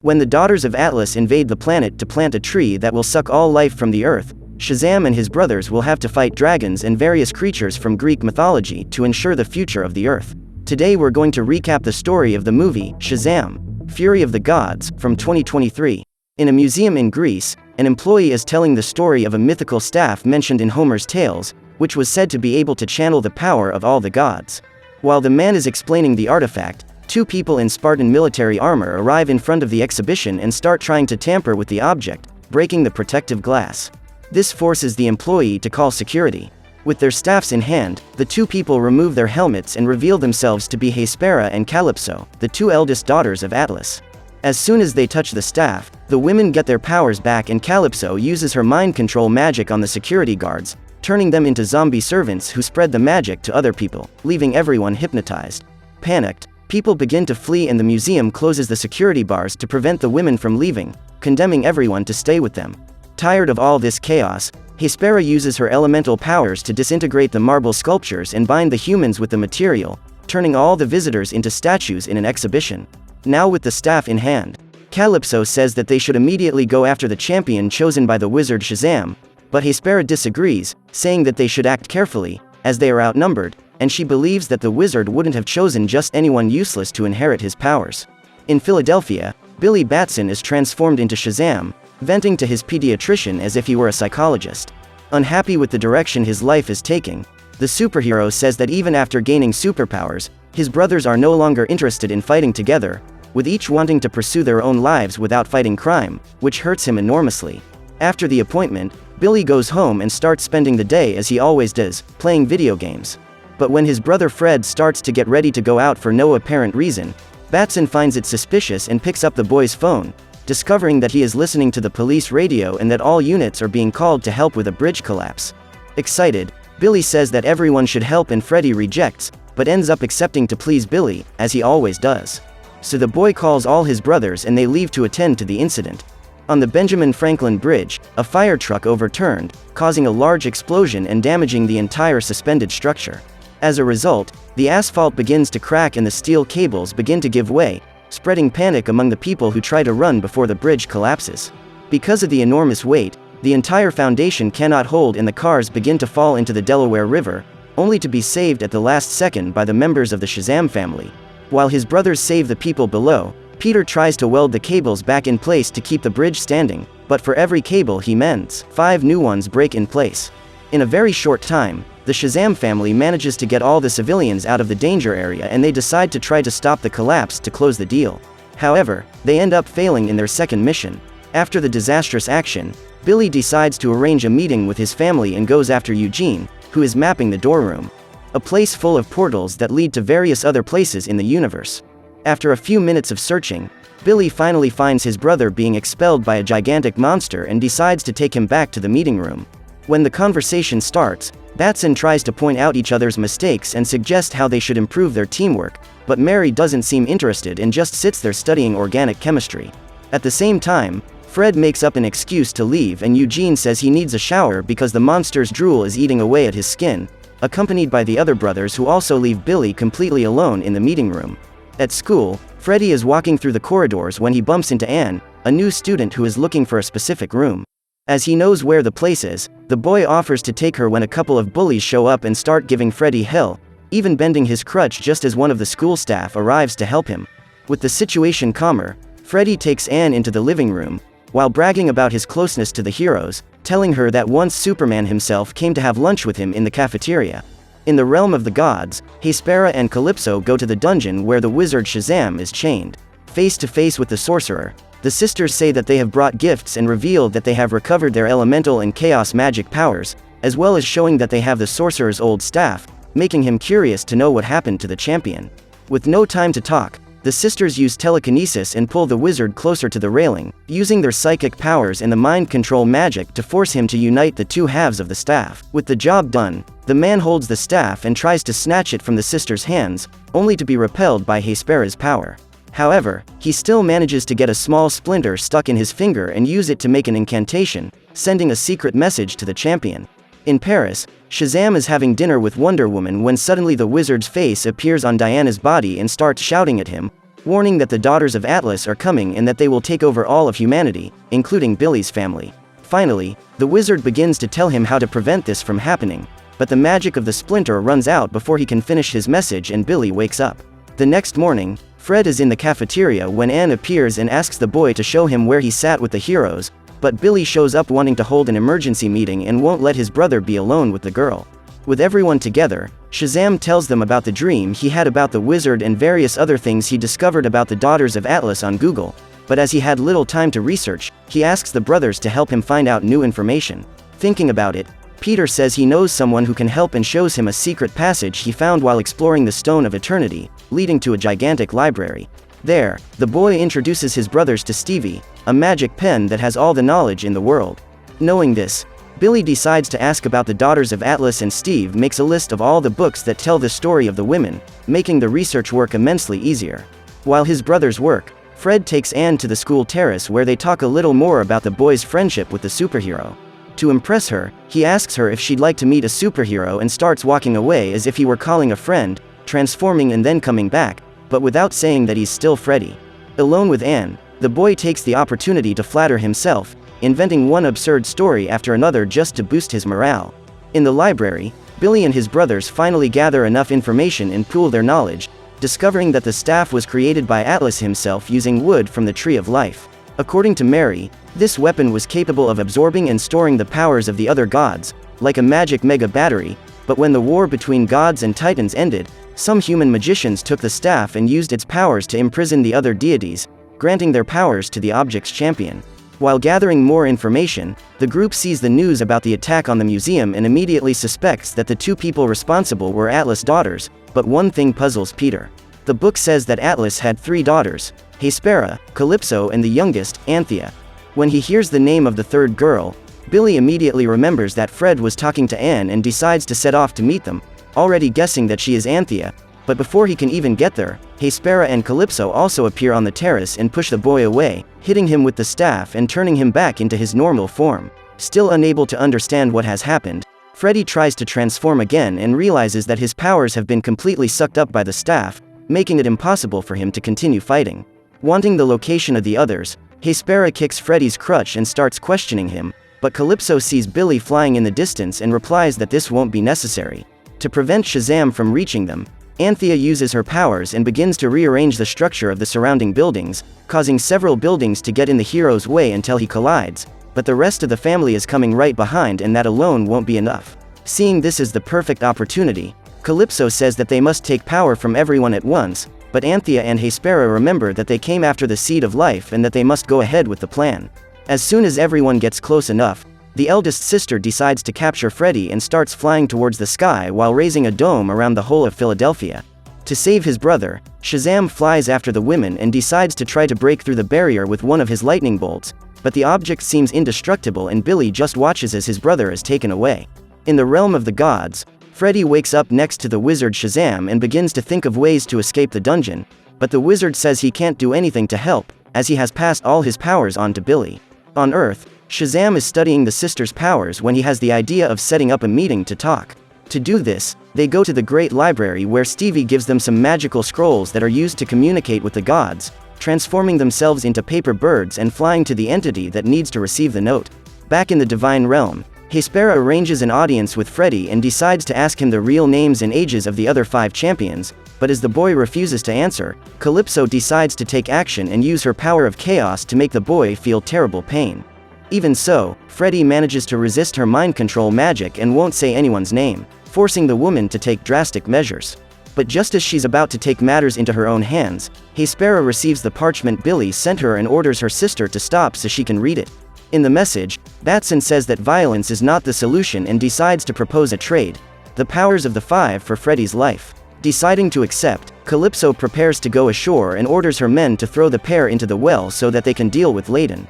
When the daughters of Atlas invade the planet to plant a tree that will suck all life from the earth, Shazam and his brothers will have to fight dragons and various creatures from Greek mythology to ensure the future of the earth. Today we're going to recap the story of the movie, Shazam! Fury of the Gods, from 2023. In a museum in Greece, an employee is telling the story of a mythical staff mentioned in Homer's tales, which was said to be able to channel the power of all the gods. While the man is explaining the artifact, two people in Spartan military armor arrive in front of the exhibition and start trying to tamper with the object, breaking the protective glass. This forces the employee to call security. With their staffs in hand, the two people remove their helmets and reveal themselves to be Hespera and Calypso, the two eldest daughters of Atlas. As soon as they touch the staff, the women get their powers back and Calypso uses her mind control magic on the security guards, turning them into zombie servants who spread the magic to other people, leaving everyone hypnotized. Panicked, people begin to flee and the museum closes the security bars to prevent the women from leaving, condemning everyone to stay with them. Tired of all this chaos, Hespera uses her elemental powers to disintegrate the marble sculptures and bind the humans with the material, turning all the visitors into statues in an exhibition. Now with the staff in hand, Calypso says that they should immediately go after the champion chosen by the wizard Shazam, but Hespera disagrees, saying that they should act carefully, as they are outnumbered, and she believes that the wizard wouldn't have chosen just anyone useless to inherit his powers. In Philadelphia, Billy Batson is transformed into Shazam, venting to his pediatrician as if he were a psychologist. Unhappy with the direction his life is taking, the superhero says that even after gaining superpowers, his brothers are no longer interested in fighting together, with each wanting to pursue their own lives without fighting crime, which hurts him enormously. After the appointment, Billy goes home and starts spending the day as he always does, playing video games. But when his brother Fred starts to get ready to go out for no apparent reason, Batson finds it suspicious and picks up the boy's phone, discovering that he is listening to the police radio and that all units are being called to help with a bridge collapse. Excited, Billy says that everyone should help and Freddy rejects, but ends up accepting to please Billy, as he always does. So the boy calls all his brothers and they leave to attend to the incident. On the Benjamin Franklin Bridge, a fire truck overturned, causing a large explosion and damaging the entire suspended structure. As a result, the asphalt begins to crack and the steel cables begin to give way, spreading panic among the people who try to run before the bridge collapses. Because of the enormous weight, the entire foundation cannot hold and the cars begin to fall into the Delaware River, only to be saved at the last second by the members of the Shazam family. While his brothers save the people below, Peter tries to weld the cables back in place to keep the bridge standing, but for every cable he mends, 5 new ones break in place. In a very short time, the Shazam family manages to get all the civilians out of the danger area and they decide to try to stop the collapse to close the deal. However, they end up failing in their second mission. After the disastrous action, Billy decides to arrange a meeting with his family and goes after Eugene, who is mapping the door room, a place full of portals that lead to various other places in the universe. After a few minutes of searching, Billy finally finds his brother being expelled by a gigantic monster and decides to take him back to the meeting room. When the conversation starts, Batson tries to point out each other's mistakes and suggest how they should improve their teamwork, but Mary doesn't seem interested and just sits there studying organic chemistry. At the same time, Fred makes up an excuse to leave and Eugene says he needs a shower because the monster's drool is eating away at his skin, accompanied by the other brothers who also leave Billy completely alone in the meeting room. At school, Freddy is walking through the corridors when he bumps into Anne, a new student who is looking for a specific room. As he knows where the place is, the boy offers to take her when a couple of bullies show up and start giving Freddy hell, even bending his crutch just as one of the school staff arrives to help him. With the situation calmer, Freddy takes Anne into the living room, while bragging about his closeness to the heroes, telling her that once Superman himself came to have lunch with him in the cafeteria. In the realm of the gods, Hespera and Calypso go to the dungeon where the wizard Shazam is chained. Face to face with the sorcerer, the sisters say that they have brought gifts and reveal that they have recovered their elemental and chaos magic powers, as well as showing that they have the sorcerer's old staff, making him curious to know what happened to the champion. With no time to talk, the sisters use telekinesis and pull the wizard closer to the railing, using their psychic powers and the mind control magic to force him to unite the two halves of the staff. With the job done, the man holds the staff and tries to snatch it from the sisters' hands, only to be repelled by Hespera's power. However, he still manages to get a small splinter stuck in his finger and use it to make an incantation, sending a secret message to the champion. In Paris, Shazam is having dinner with Wonder Woman when suddenly the wizard's face appears on Diana's body and starts shouting at him, warning that the daughters of Atlas are coming and that they will take over all of humanity, including Billy's family. Finally, the wizard begins to tell him how to prevent this from happening, but the magic of the splinter runs out before he can finish his message and Billy wakes up. The next morning, Fred is in the cafeteria when Anne appears and asks the boy to show him where he sat with the heroes, but Billy shows up wanting to hold an emergency meeting and won't let his brother be alone with the girl. With everyone together, Shazam tells them about the dream he had about the wizard and various other things he discovered about the daughters of Atlas on Google, but as he had little time to research, he asks the brothers to help him find out new information. Thinking about it, Peter says he knows someone who can help and shows him a secret passage he found while exploring the Stone of Eternity, leading to a gigantic library. There, the boy introduces his brothers to Stevie, a magic pen that has all the knowledge in the world. Knowing this, Billy decides to ask about the daughters of Atlas and Steve makes a list of all the books that tell the story of the women, making the research work immensely easier. While his brothers work, Fred takes Anne to the school terrace where they talk a little more about the boy's friendship with the superhero. To impress her, he asks her if she'd like to meet a superhero and starts walking away as if he were calling a friend, transforming and then coming back, but without saying that he's still Freddy. Alone with Anne, the boy takes the opportunity to flatter himself, inventing one absurd story after another just to boost his morale. In the library, Billy and his brothers finally gather enough information and pool their knowledge, discovering that the staff was created by Atlas himself using wood from the Tree of Life. According to Mary, this weapon was capable of absorbing and storing the powers of the other gods, like a magic mega battery, but when the war between gods and titans ended, some human magicians took the staff and used its powers to imprison the other deities, granting their powers to the object's champion. While gathering more information, the group sees the news about the attack on the museum and immediately suspects that the two people responsible were Atlas' daughters, but one thing puzzles Peter. The book says that Atlas had 3 daughters, Hespera, Calypso and the youngest, Anthea. When he hears the name of the third girl, Billy immediately remembers that Fred was talking to Anne and decides to set off to meet them, already guessing that she is Anthea, but before he can even get there, Hespera and Calypso also appear on the terrace and push the boy away, hitting him with the staff and turning him back into his normal form. Still unable to understand what has happened, Freddy tries to transform again and realizes that his powers have been completely sucked up by the staff, making it impossible for him to continue fighting. Wanting the location of the others, Hespera kicks Freddy's crutch and starts questioning him, but Calypso sees Billy flying in the distance and replies that this won't be necessary. To prevent Shazam from reaching them, Anthea uses her powers and begins to rearrange the structure of the surrounding buildings, causing several buildings to get in the hero's way until he collides, but the rest of the family is coming right behind and that alone won't be enough. Seeing this as the perfect opportunity, Calypso says that they must take power from everyone at once, but Anthea and Hespera remember that they came after the Seed of Life and that they must go ahead with the plan. As soon as everyone gets close enough, the eldest sister decides to capture Freddy and starts flying towards the sky while raising a dome around the whole of Philadelphia. To save his brother, Shazam flies after the women and decides to try to break through the barrier with one of his lightning bolts, but the object seems indestructible and Billy just watches as his brother is taken away. In the realm of the gods, Freddy wakes up next to the wizard Shazam and begins to think of ways to escape the dungeon, but the wizard says he can't do anything to help, as he has passed all his powers on to Billy. On Earth, Shazam is studying the sisters' powers when he has the idea of setting up a meeting to talk. To do this, they go to the Great Library where Stevie gives them some magical scrolls that are used to communicate with the gods, transforming themselves into paper birds and flying to the entity that needs to receive the note. Back in the Divine Realm, Hespera arranges an audience with Freddy and decides to ask him the real names and ages of the other 5 champions, but as the boy refuses to answer, Calypso decides to take action and use her power of chaos to make the boy feel terrible pain. Even so, Freddy manages to resist her mind control magic and won't say anyone's name, forcing the woman to take drastic measures. But just as she's about to take matters into her own hands, Hespera receives the parchment Billy sent her and orders her sister to stop so she can read it. In the message, Batson says that violence is not the solution and decides to propose a trade, the powers of the 5 for Freddy's life. Deciding to accept, Calypso prepares to go ashore and orders her men to throw the pair into the well so that they can deal with Layden,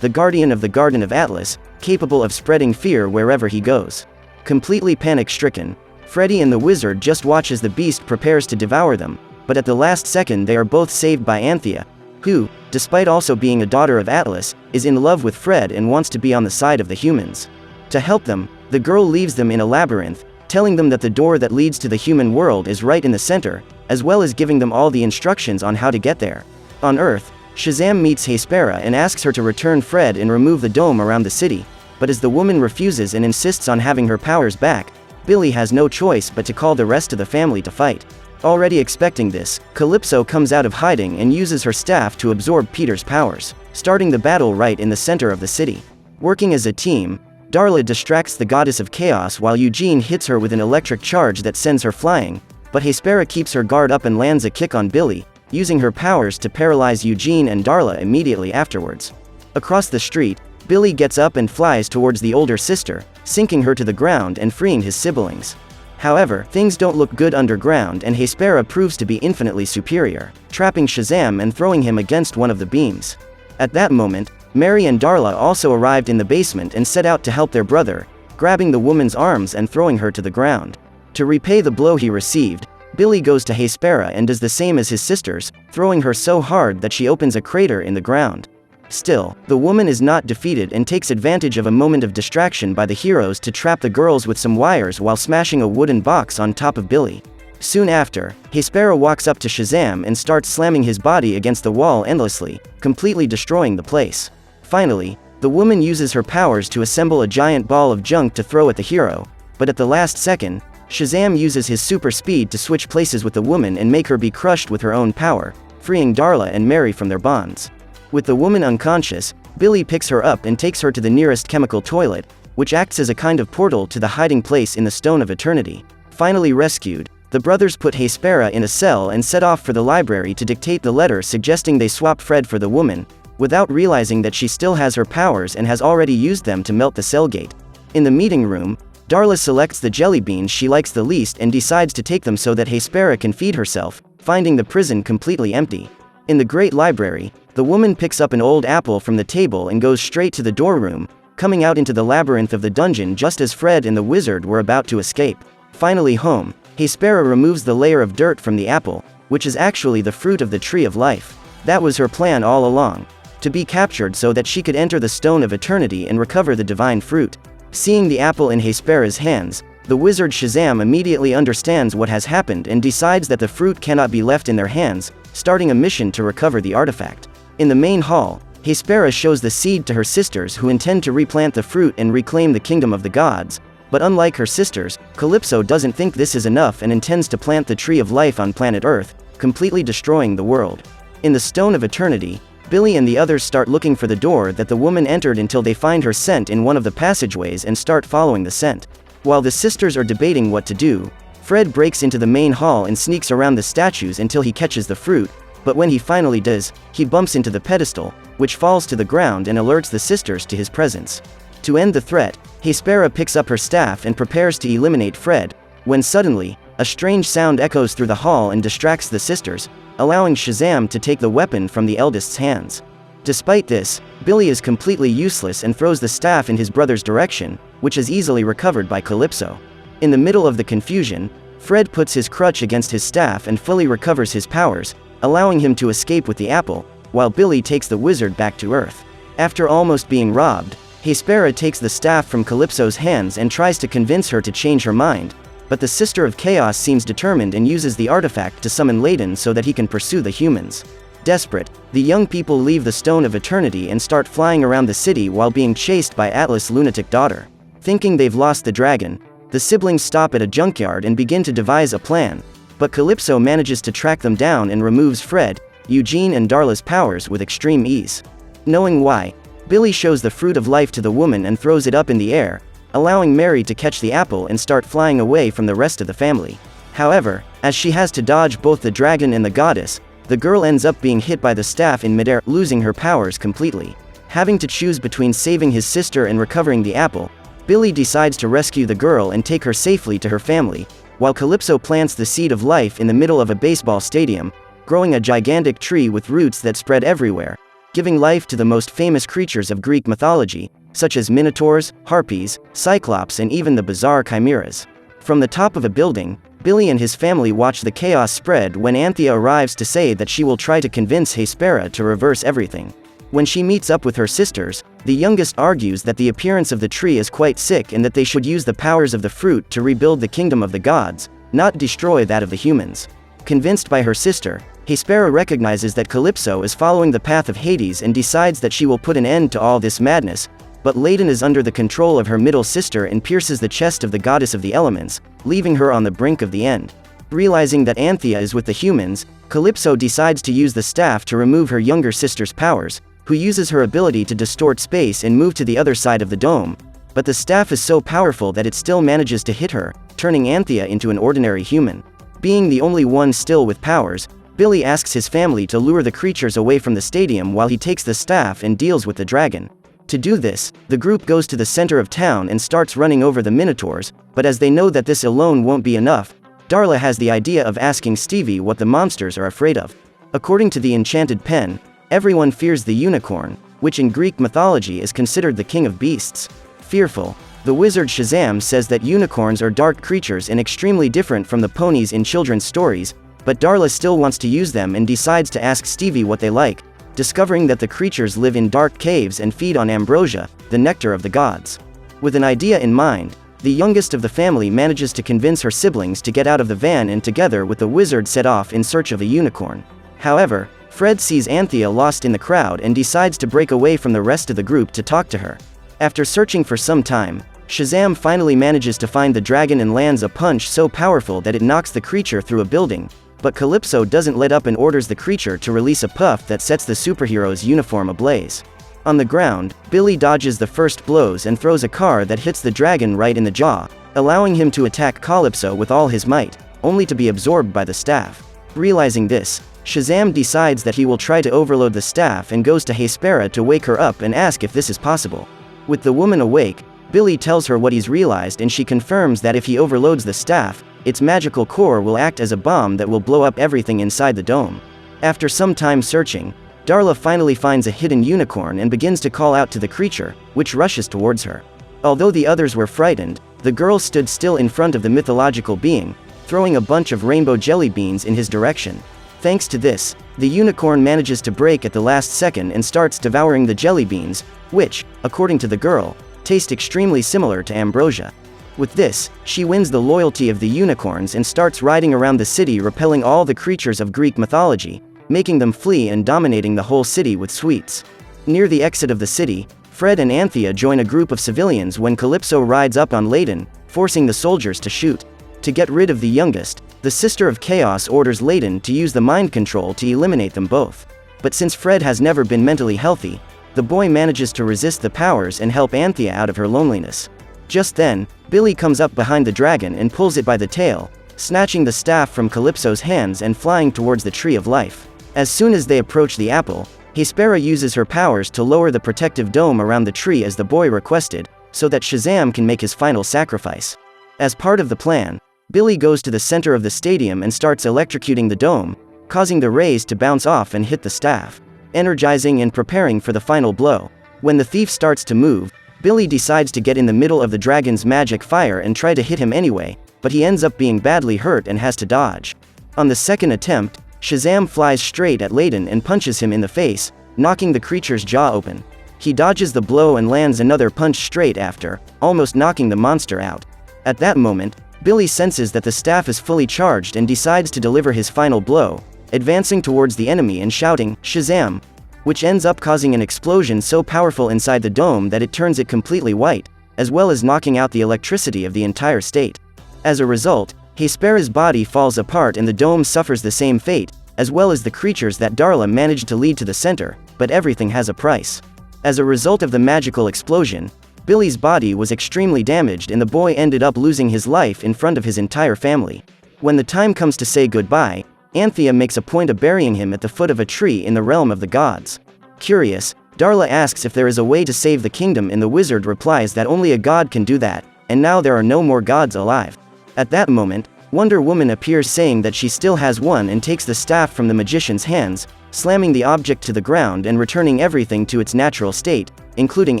the guardian of the Garden of Atlas, capable of spreading fear wherever he goes. Completely panic-stricken, Freddy and the wizard just watch as the beast prepares to devour them, but at the last second they are both saved by Anthea, who, despite also being a daughter of Atlas, is in love with Fred and wants to be on the side of the humans. To help them, the girl leaves them in a labyrinth, telling them that the door that leads to the human world is right in the center, as well as giving them all the instructions on how to get there. On Earth, Shazam meets Hespera and asks her to return Fred and remove the dome around the city, but as the woman refuses and insists on having her powers back, Billy has no choice but to call the rest of the family to fight. Already expecting this, Calypso comes out of hiding and uses her staff to absorb Peter's powers, starting the battle right in the center of the city. Working as a team, Darla distracts the goddess of chaos while Eugene hits her with an electric charge that sends her flying, but Hespera keeps her guard up and lands a kick on Billy, using her powers to paralyze Eugene and Darla immediately afterwards. Across the street, Billy gets up and flies towards the older sister, sinking her to the ground and freeing his siblings. However, things don't look good underground and Hespera proves to be infinitely superior, trapping Shazam and throwing him against one of the beams. At that moment, Mary and Darla also arrived in the basement and set out to help their brother, grabbing the woman's arms and throwing her to the ground. To repay the blow he received, Billy goes to Hespera and does the same as his sisters, throwing her so hard that she opens a crater in the ground. Still, the woman is not defeated and takes advantage of a moment of distraction by the heroes to trap the girls with some wires while smashing a wooden box on top of Billy. Soon after, Hespera walks up to Shazam and starts slamming his body against the wall endlessly, completely destroying the place. Finally, the woman uses her powers to assemble a giant ball of junk to throw at the hero, but at the last second, Shazam uses his super speed to switch places with the woman and make her be crushed with her own power, freeing Darla and Mary from their bonds. With the woman unconscious, Billy picks her up and takes her to the nearest chemical toilet, which acts as a kind of portal to the hiding place in the Stone of Eternity. Finally rescued, the brothers put Hespera in a cell and set off for the library to dictate the letter suggesting they swap Fred for the woman, without realizing that she still has her powers and has already used them to melt the cell gate. In the meeting room, Darla selects the jelly beans she likes the least and decides to take them so that Hespera can feed herself, finding the prison completely empty. In the Great Library, the woman picks up an old apple from the table and goes straight to the door room, coming out into the labyrinth of the dungeon just as Fred and the wizard were about to escape. Finally home, Hespera removes the layer of dirt from the apple, which is actually the fruit of the Tree of Life. That was her plan all along, to be captured so that she could enter the Stone of Eternity and recover the divine fruit. Seeing the apple in Hespera's hands, the wizard Shazam immediately understands what has happened and decides that the fruit cannot be left in their hands, starting a mission to recover the artifact. In the main hall, Hespera shows the seed to her sisters who intend to replant the fruit and reclaim the kingdom of the gods, but unlike her sisters, Calypso doesn't think this is enough and intends to plant the Tree of Life on planet Earth, completely destroying the world. In the Stone of Eternity, Billy and the others start looking for the door that the woman entered until they find her scent in one of the passageways and start following the scent. While the sisters are debating what to do, Fred breaks into the main hall and sneaks around the statues until he catches the fruit, but when he finally does, he bumps into the pedestal, which falls to the ground and alerts the sisters to his presence. To end the threat, Hespera picks up her staff and prepares to eliminate Fred, when suddenly, a strange sound echoes through the hall and distracts the sisters, allowing Shazam to take the weapon from the eldest's hands. Despite this, Billy is completely useless and throws the staff in his brother's direction, which is easily recovered by Calypso. In the middle of the confusion, Fred puts his crutch against his staff and fully recovers his powers, allowing him to escape with the apple, while Billy takes the wizard back to Earth. After almost being robbed, Hespera takes the staff from Calypso's hands and tries to convince her to change her mind, but the Sister of Chaos seems determined and uses the artifact to summon Layden so that he can pursue the humans. Desperate, the young people leave the Stone of Eternity and start flying around the city while being chased by Atlas' lunatic daughter. Thinking they've lost the dragon, the siblings stop at a junkyard and begin to devise a plan, but Calypso manages to track them down and removes Fred, Eugene and Darla's powers with extreme ease. Knowing why, Billy shows the fruit of life to the woman and throws it up in the air, allowing Mary to catch the apple and start flying away from the rest of the family. However, as she has to dodge both the dragon and the goddess, the girl ends up being hit by the staff in midair, losing her powers completely. Having to choose between saving his sister and recovering the apple, Billy decides to rescue the girl and take her safely to her family, while Calypso plants the seed of life in the middle of a baseball stadium, growing a gigantic tree with roots that spread everywhere, giving life to the most famous creatures of Greek mythology, such as minotaurs, harpies, cyclops and even the bizarre chimeras. From the top of a building, Billy and his family watch the chaos spread when Anthea arrives to say that she will try to convince Hespera to reverse everything. When she meets up with her sisters, the youngest argues that the appearance of the tree is quite sick and that they should use the powers of the fruit to rebuild the kingdom of the gods, not destroy that of the humans. Convinced by her sister, Hespera recognizes that Calypso is following the path of Hades and decides that she will put an end to all this madness, but Ladon is under the control of her middle sister and pierces the chest of the goddess of the elements, leaving her on the brink of the end. Realizing that Anthea is with the humans, Calypso decides to use the staff to remove her younger sister's powers, who uses her ability to distort space and move to the other side of the dome, but the staff is so powerful that it still manages to hit her, turning Anthea into an ordinary human. Being the only one still with powers, Billy asks his family to lure the creatures away from the stadium while he takes the staff and deals with the dragon. To do this, the group goes to the center of town and starts running over the Minotaurs, but as they know that this alone won't be enough, Darla has the idea of asking Stevie what the monsters are afraid of. According to the enchanted pen, everyone fears the unicorn, which in Greek mythology is considered the king of beasts. Fearful, the wizard Shazam says that unicorns are dark creatures and extremely different from the ponies in children's stories, but Darla still wants to use them and decides to ask Stevie what they like, discovering that the creatures live in dark caves and feed on ambrosia, the nectar of the gods. With an idea in mind, the youngest of the family manages to convince her siblings to get out of the van and together with the wizard set off in search of a unicorn. However, Fred sees Anthea lost in the crowd and decides to break away from the rest of the group to talk to her. After searching for some time, Shazam finally manages to find the dragon and lands a punch so powerful that it knocks the creature through a building, but Calypso doesn't let up and orders the creature to release a puff that sets the superhero's uniform ablaze. On the ground, Billy dodges the first blows and throws a car that hits the dragon right in the jaw, allowing him to attack Calypso with all his might, only to be absorbed by the staff. Realizing this, Shazam decides that he will try to overload the staff and goes to Hespera to wake her up and ask if this is possible. With the woman awake, Billy tells her what he's realized and she confirms that if he overloads the staff, its magical core will act as a bomb that will blow up everything inside the dome. After some time searching, Darla finally finds a hidden unicorn and begins to call out to the creature, which rushes towards her. Although the others were frightened, the girl stood still in front of the mythological being, throwing a bunch of rainbow jelly beans in his direction. Thanks to this, the unicorn manages to break at the last second and starts devouring the jelly beans, which, according to the girl, taste extremely similar to ambrosia. With this, she wins the loyalty of the unicorns and starts riding around the city repelling all the creatures of Greek mythology, making them flee and dominating the whole city with sweets. Near the exit of the city, Fred and Anthea join a group of civilians when Calypso rides up on Ladon, forcing the soldiers to shoot. To get rid of the youngest, the Sister of Chaos orders Ladon to use the mind control to eliminate them both. But since Fred has never been mentally healthy, the boy manages to resist the powers and help Anthea out of her loneliness. Just then, Billy comes up behind the dragon and pulls it by the tail, snatching the staff from Calypso's hands and flying towards the Tree of Life. As soon as they approach the apple, Hespera uses her powers to lower the protective dome around the tree as the boy requested, so that Shazam can make his final sacrifice. As part of the plan, Billy goes to the center of the stadium and starts electrocuting the dome, causing the rays to bounce off and hit the staff, energizing and preparing for the final blow. When the thief starts to move, Billy decides to get in the middle of the dragon's magic fire and try to hit him anyway, but he ends up being badly hurt and has to dodge. On the second attempt, Shazam flies straight at Ladon and punches him in the face, knocking the creature's jaw open. He dodges the blow and lands another punch straight after, almost knocking the monster out. At that moment, Billy senses that the staff is fully charged and decides to deliver his final blow, advancing towards the enemy and shouting, "Shazam!" which ends up causing an explosion so powerful inside the dome that it turns it completely white, as well as knocking out the electricity of the entire state. As a result, Hespera's body falls apart and the dome suffers the same fate, as well as the creatures that Darla managed to lead to the center, but everything has a price. As a result of the magical explosion, Billy's body was extremely damaged and the boy ended up losing his life in front of his entire family. When the time comes to say goodbye, Anthea makes a point of burying him at the foot of a tree in the realm of the gods. Curious, Darla asks if there is a way to save the kingdom and the wizard replies that only a god can do that, and now there are no more gods alive. At that moment, Wonder Woman appears saying that she still has one and takes the staff from the magician's hands, slamming the object to the ground and returning everything to its natural state, including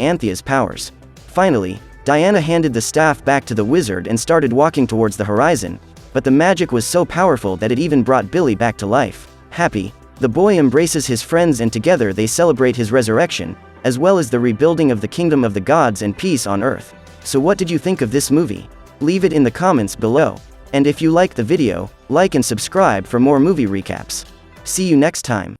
Anthea's powers. Finally, Diana handed the staff back to the wizard and started walking towards the horizon, but the magic was so powerful that it even brought Billy back to life. Happy, the boy embraces his friends and together they celebrate his resurrection, as well as the rebuilding of the kingdom of the gods and peace on earth. So what did you think of this movie? Leave it in the comments below. And if you like the video, like and subscribe for more movie recaps. See you next time.